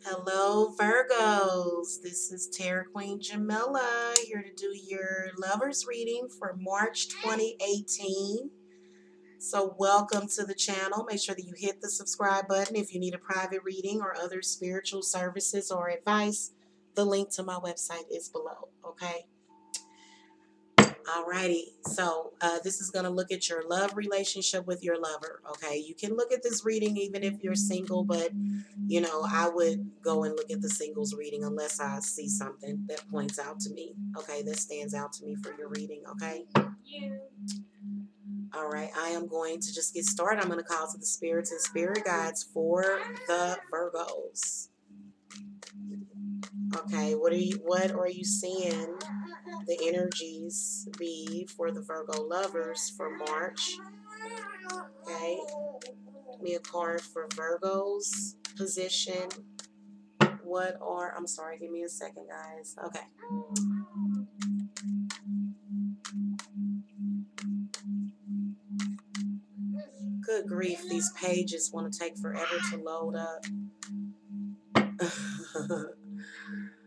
Hello, Virgos. This is Tarot Queen Jamila here to do your lovers reading for March 2018. So, welcome to the channel. Make sure that you hit the subscribe button if you need a private reading or other spiritual services or advice. The link to my website is below. Okay. Alrighty, so this is going to look at your love relationship with your lover. Okay, you can look at this reading even if you're single, but I would go and look at the singles reading unless I see something that points out to me. Okay, that stands out to me for your reading. Okay. All right, I am going to just get started. I'm going to call to the spirits and spirit guides for the Virgos. Okay, what are you seeing the energies be for the Virgo lovers for March? Okay, give me a card for Virgo's position. I'm sorry, give me a second, guys. Okay. Good grief, these pages want to take forever to load up.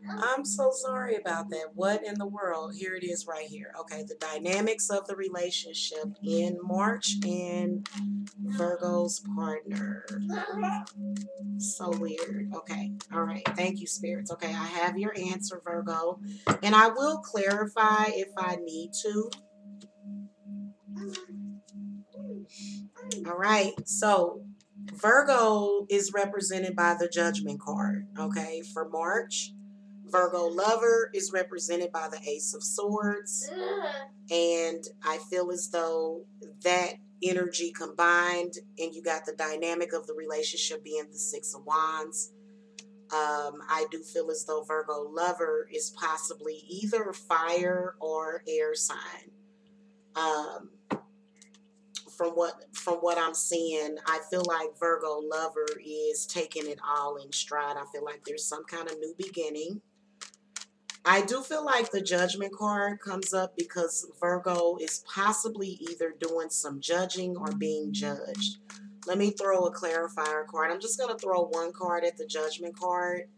I'm so sorry about that. What in the world? Here it is right here. Okay, the dynamics of the relationship in March and Virgo's partner. So weird. Okay. All right. Thank you, spirits. Okay, I have your answer, Virgo. And I will clarify if I need to. All right. So Virgo is represented by the Judgment card. Okay, for March. Virgo lover is represented by the Ace of Swords. And I feel as though that energy combined, and you got the dynamic of the relationship being the Six of Wands. I do feel as though Virgo lover is possibly either fire or air sign. From what I'm seeing, I feel like Virgo lover is taking it all in stride. I feel like there's some kind of new beginning. I do feel like the Judgment card comes up because Virgo is possibly either doing some judging or being judged. Let me throw a clarifier card. I'm just going to throw one card at the Judgment card.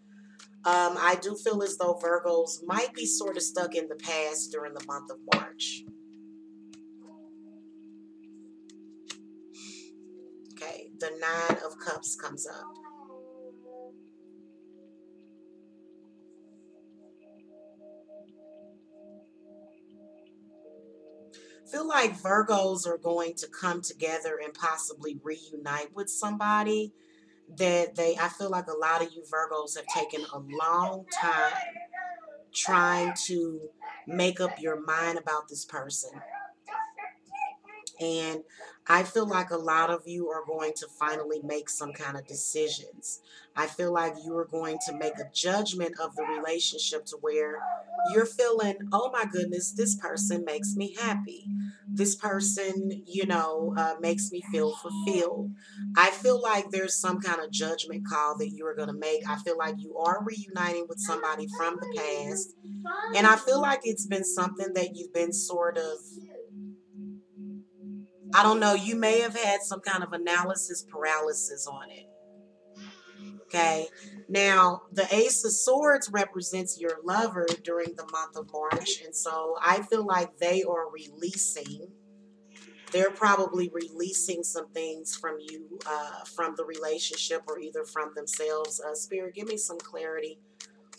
I do feel as though Virgos might be sort of stuck in the past during the month of March. Okay, the Nine of Cups comes up. Feel like Virgos are going to come together and possibly reunite with somebody that I feel like a lot of you Virgos have taken a long time trying to make up your mind about this person. And I feel like a lot of you are going to finally make some kind of decisions. I feel like you are going to make a judgment of the relationship to where you're feeling, oh my goodness, this person makes me happy. This person, makes me feel fulfilled. I feel like there's some kind of judgment call that you are going to make. I feel like you are reuniting with somebody from the past. And I feel like it's been something that you've been sort of, I don't know, you may have had some kind of analysis paralysis on it. Okay. Now, the Ace of Swords represents your lover during the month of March. And so I feel like they're probably releasing some things from you, from the relationship or either from themselves. Spirit, give me some clarity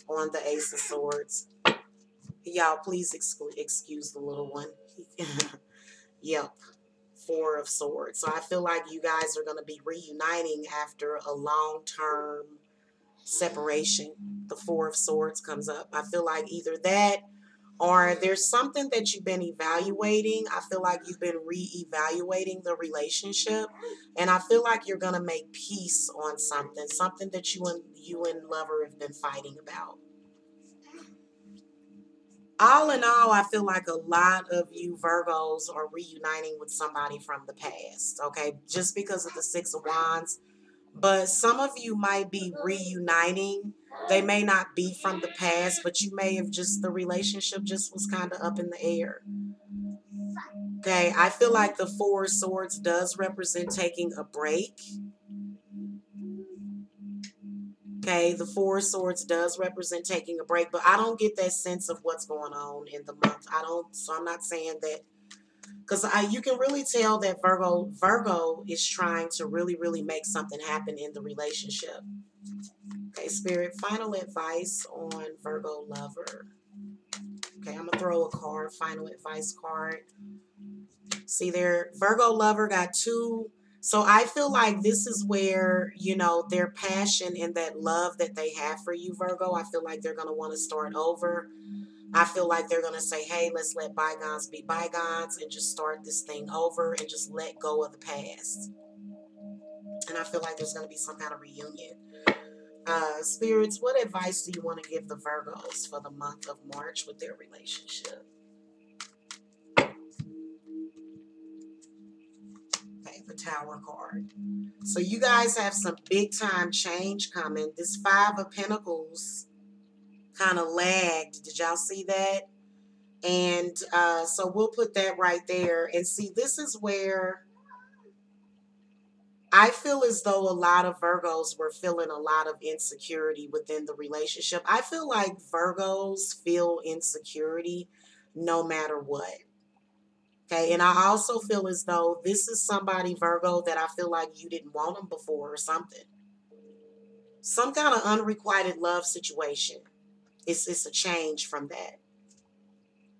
on the Ace of Swords. Y'all, please excuse the little one. Yep. Four of Swords. So I feel like you guys are going to be reuniting after a long-term separation. The Four of Swords comes up. I feel like either that or there's something that you've been evaluating. I feel like you've been re-evaluating the relationship, and I feel like you're going to make peace on something that you and lover have been fighting about. All in all, I feel like a lot of you Virgos are reuniting with somebody from the past, okay? Just because of the Six of Wands. But some of you might be reuniting. They may not be from the past, but you may have the relationship just was kind of up in the air. Okay, I feel like the Four of Swords does represent taking a break. Okay, the Four of Swords does represent taking a break, but I don't get that sense of what's going on in the month. I don't, so I'm not saying that, because you can really tell that Virgo is trying to really make something happen in the relationship. Okay, Spirit, final advice on Virgo lover. Okay, I'm gonna throw a card, final advice card. See there, Virgo lover got two. So I feel like this is where, you know, their passion and that love that they have for you, Virgo, I feel like they're going to want to start over. I feel like they're going to say, hey, let's let bygones be bygones and just start this thing over and just let go of the past. And I feel like there's going to be some kind of reunion. Spirits, what advice do you want to give the Virgos for the month of March with their relationship? Okay, the Tower card. So you guys have some big time change coming. This Five of Pentacles kind of lagged. Did y'all see that? And so we'll put that right there. And see, this is where I feel as though a lot of Virgos were feeling a lot of insecurity within the relationship. I feel like Virgos feel insecurity no matter what. Okay, and I also feel as though this is somebody, Virgo, that I feel like you didn't want them before or something. Some kind of unrequited love situation. It's a change from that.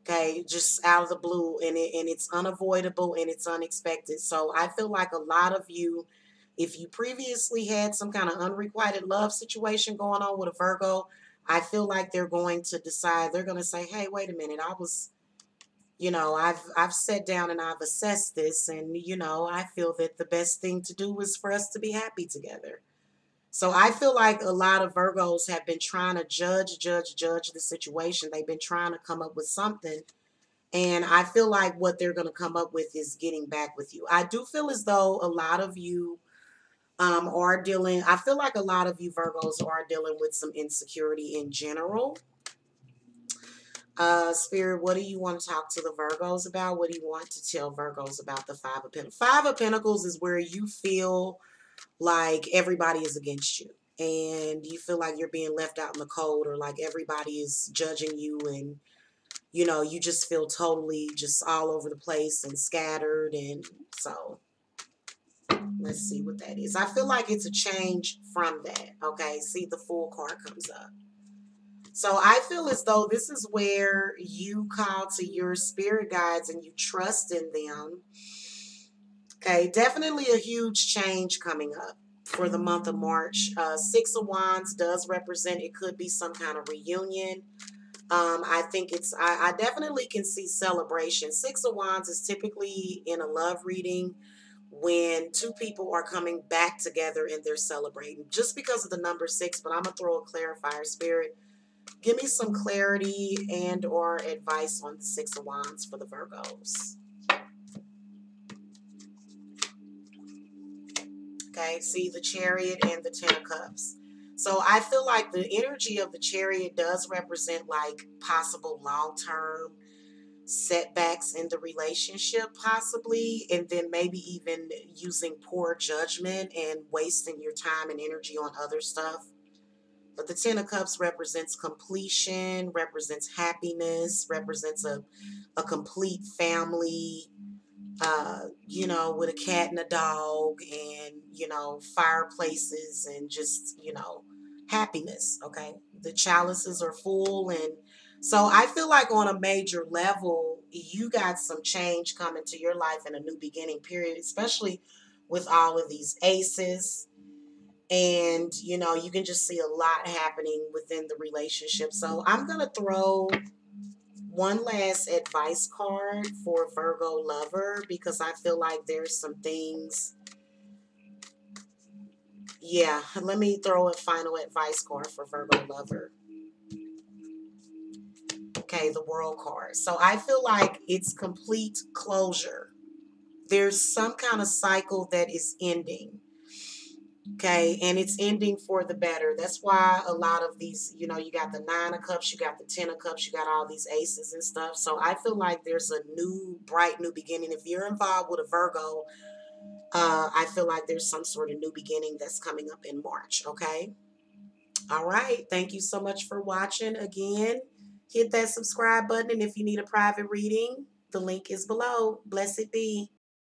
Okay, just out of the blue, and it's unavoidable and it's unexpected. So I feel like a lot of you, if you previously had some kind of unrequited love situation going on with a Virgo, I feel like they're going to decide, they're going to say, hey, wait a minute, I was, you know, I've sat down and I've assessed this, and you know, I feel that the best thing to do is for us to be happy together. So I feel like a lot of Virgos have been trying to judge the situation. They've been trying to come up with something. And I feel like what they're going to come up with is getting back with you. I do feel as though a lot of you are dealing, I feel like a lot of you Virgos are dealing with some insecurity in general. Spirit, what do you want to talk to the Virgos about? What do you want to tell Virgos about the Five of Pentacles? Five of Pentacles is where you feel like everybody is against you and you feel like you're being left out in the cold, or like everybody is judging you, and you know, you just feel totally just all over the place and scattered. And so let's see what that is. I feel like it's a change from that. Okay, see, the Fool card comes up. So I feel as though this is where you call to your spirit guides and you trust in them. Okay, definitely a huge change coming up for the month of March. Six of Wands does represent, it could be some kind of reunion. I think I definitely can see celebration. Six of Wands is typically in a love reading when two people are coming back together and they're celebrating, just because of the number six. But I'm going to throw a clarifier. Spirit, give me some clarity and or advice on the Six of Wands for the Virgos. Okay, see the Chariot and the Ten of Cups. So I feel like the energy of the Chariot does represent like possible long-term setbacks in the relationship, possibly, and then maybe even using poor judgment and wasting your time and energy on other stuff. But the Ten of Cups represents completion, represents happiness, represents a complete family, you know, with a cat and a dog and, you know, fireplaces and just, you know, happiness. Okay. The chalices are full. And so I feel like on a major level, you got some change coming to your life in a new beginning period, especially with all of these aces. And, you know, you can just see a lot happening within the relationship. So I'm going to throw one last advice card for Virgo lover, because I feel like there's some things. Yeah, let me throw a final advice card for Virgo lover. Okay, the World card. So I feel like it's complete closure. There's some kind of cycle that is ending. Okay, and it's ending for the better. That's why a lot of these, you know, you got the Nine of Cups, you got the Ten of Cups, you got all these aces and stuff. So I feel like there's a new, bright new beginning. If you're involved with a Virgo, I feel like there's some sort of new beginning that's coming up in March, okay? All right. Thank you so much for watching. Again, hit that subscribe button. And if you need a private reading, the link is below. Blessed be.